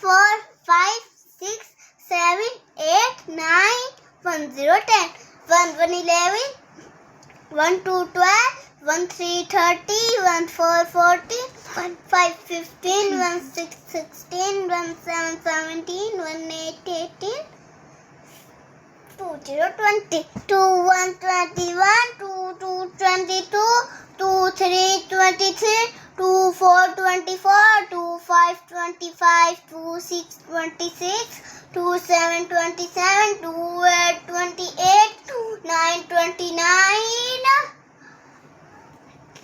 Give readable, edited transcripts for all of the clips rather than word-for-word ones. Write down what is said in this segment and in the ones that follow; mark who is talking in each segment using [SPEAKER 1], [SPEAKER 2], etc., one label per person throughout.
[SPEAKER 1] 4, 5, 6, 7, 8, 9, 1, 0, 10. 1, 1, 11. 1, 2, 12. 1, 3, 30. 1, 4, 40. 1, 5, 15. 1, 6, 16. 1, 7, 17. 1, 8, 18. 2, 0, 20. 2, 1, 21. 2, 2, 22. 2, 3, 23. 2, 4, 24. 2, 5, 25. 2, 6, 26. 2, 7, 27. 2, 8, 28. 2, 9, 29.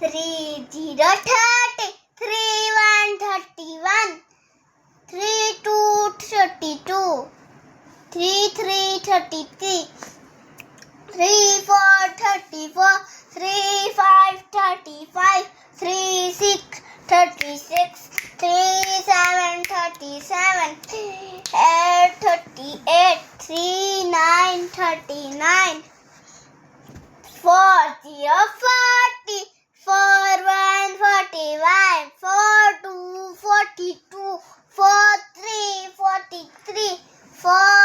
[SPEAKER 1] 3, 0, 30. 3, 1, 31. 3, 2, 32. 3, 3, 33. 3, 4, 34. 3, 5, 35. 3, 6, 36. 3, 7, 37. 8, 38. 3, 9, 39. 4, 0, 40. 4, 1, 41. 4, 2, 42. 4, 3, 43. 4,